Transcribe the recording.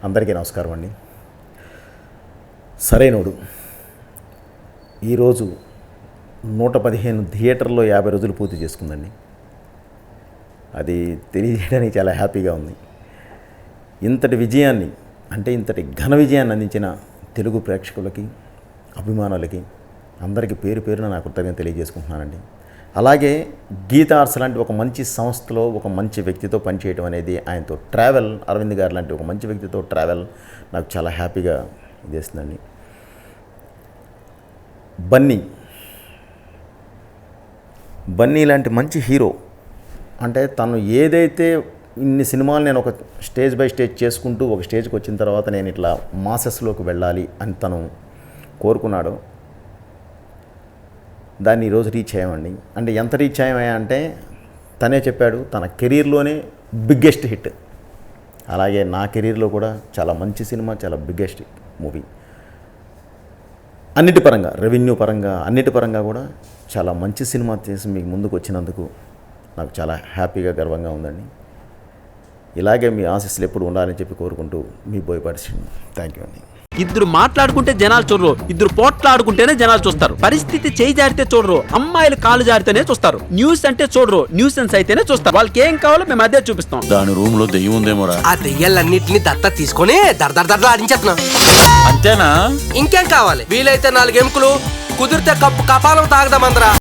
అందరికీ నమస్కారం అండి. సరైనోడు ఈరోజు 115 థియేటర్లో 50 రోజులు పూర్తి చేసుకుందండి. అది తెలియజేయడానికి చాలా హ్యాపీగా ఉంది. ఇంతటి విజయాన్ని ఇంతటి ఘన విజయాన్ని అందించిన తెలుగు ప్రేక్షకులకి, అభిమానులకి అందరికీ పేరు పేరున నా కృతజ్ఞతలు తెలియజేసుకుంటున్నానండి. అలాగే గీతా ఆర్ట్స్ లాంటి ఒక మంచి సంస్థలో ఒక మంచి వ్యక్తితో పనిచేయడం అనేది, ఆయనతో ట్రావెల్, అరవింద్ గారు లాంటి ఒక మంచి వ్యక్తితో ట్రావెల్ నాకు చాలా హ్యాపీగా చేస్తుందండి. బన్నీ లాంటి మంచి హీరో తను ఏదైతే ఇన్ని సినిమాలు నేను ఒక స్టేజ్ బై స్టేజ్ చేసుకుంటూ ఒక స్టేజ్కి వచ్చిన తర్వాత నేను ఇట్లా మాసెస్లోకి వెళ్ళాలి అని తను కోరుకున్నాడో దాన్ని ఈరోజు రీచ్ అయ్యామండి. ఎంత రీచ్ అయ్యామయ్యా తనే చెప్పాడు తన కెరీర్లోనే బిగ్గెస్ట్ హిట్. అలాగే నా కెరీర్లో కూడా చాలా మంచి సినిమా, చాలా బిగ్గెస్ట్ మూవీ. అన్నిటి పరంగా, రెవెన్యూ పరంగా, అన్నిటి పరంగా కూడా చాలా మంచి సినిమా చేసి మీకు ముందుకు వచ్చినందుకు నాకు చాలా హ్యాపీగా, గర్వంగా ఉందండి. ఇలాగే మీ ఆశీస్సులు ఎప్పుడు ఉండాలని చెప్పి కోరుకుంటూ మీ బోయపాటి శ్రీను. థ్యాంక్ యూ అండి. ఇద్దరు మాట్లాడుకుంటే జనాలు చూడరు, ఇద్దరు పోట్లాడుకుంటేనే జనాలు చూస్తారు. పరిస్థితి చేయి జారితే చూడరు, అమ్మాయిలు కాలు జారితేనే చూస్తారు. న్యూస్ అంటే చూడరు, న్యూసెన్స్ అయితేనే చూస్తారు. వాళ్ళకి ఏం కావాలో మేము అదే చూపిస్తాం. దాని రూమ్ లో దెయ్యం ఉందేమోరా. ఆ దెయ్యాలన్నింటినీ దత్త తీసుకొని దర్దర్ ఆడించేస్తున్నా. అంతేనా? ఇంకేం కావాలి? వీలైతే 4 ఎముకలు, కుదిరితే కప్పు కపాలం తాగదామందరా.